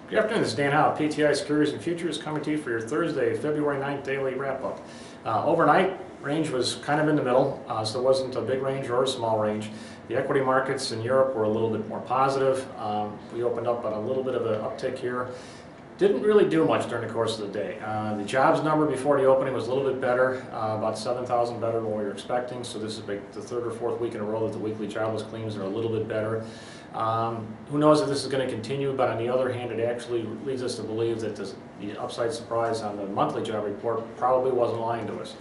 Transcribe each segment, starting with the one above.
Good afternoon, this is Dan Howe, PTI Securities and Futures, coming to you for your Thursday, February 9th daily wrap-up. Overnight, range was kind of in the middle, so there wasn't a big range or a small range. The equity markets in Europe were a little bit more positive. We opened up on a little bit of an uptick here. Didn't really do much during the course of the day. The jobs number before the opening was a little bit better, about 7,000 better than what we were expecting. So this is like the third or fourth week in a row that the weekly jobless claims are a little bit better. Who knows if this is going to continue, but on the other hand, it actually leads us to believe that the upside surprise on the monthly job report probably wasn't lying to us.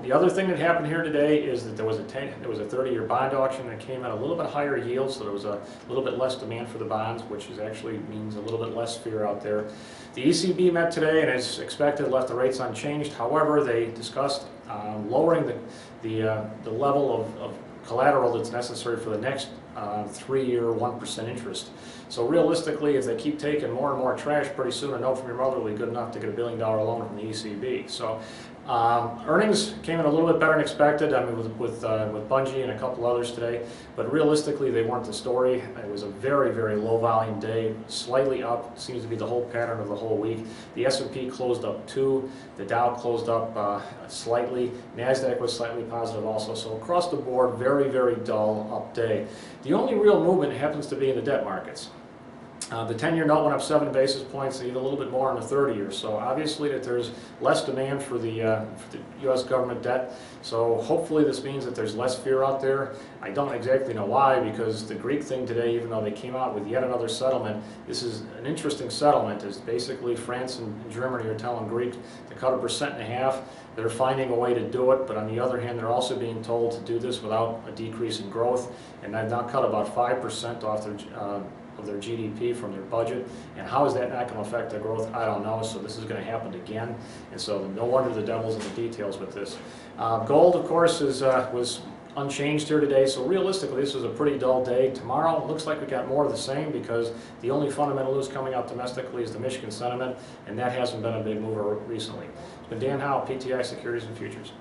The other thing that happened here today is that there was a 30-year bond auction that came at a little bit higher yield, so there was a little bit less demand for the bonds, which actually means a little bit less fear out there. The ECB met today and, as expected, left the rates unchanged. However, they discussed lowering the level of collateral that's necessary for the next 3-year 1% interest. So realistically, if they keep taking more and more trash, pretty soon a note from your mother will be good enough to get a $1 billion loan from the ECB. So earnings came in a little bit better than expected. I mean, with Bungie and a couple others today, but realistically, they weren't the story. It was a very, very low volume day, slightly up. Seems to be the whole pattern of the whole week. The S&P closed up 2. The Dow closed up slightly. Nasdaq was slightly positive also. So across the board, very, very dull up day. The only real movement happens to be in the debt markets. The 10-year note went up 7 basis points, and even a little bit more on the 30-year. So obviously that there's less demand for the U.S. government debt. So hopefully this means that there's less fear out there. I don't exactly know why, because the Greek thing today, even though they came out with yet another settlement, this is an interesting settlement. Is basically France and Germany are telling Greece to cut 1.5%. They're finding a way to do it, but on the other hand, they're also being told to do this without a decrease in growth, and they've now cut about 5% off their GDP from their budget. And how is that not going to affect their growth? I don't know. So this is going to happen again, and so no wonder the devil's in the details with this. Gold, of course, was unchanged here today, so realistically this was a pretty dull day. Tomorrow it looks like we got more of the same, because the only fundamental news coming out domestically is the Michigan sentiment, and that hasn't been a big mover recently. It's been Dan Howe, PTI Securities and Futures.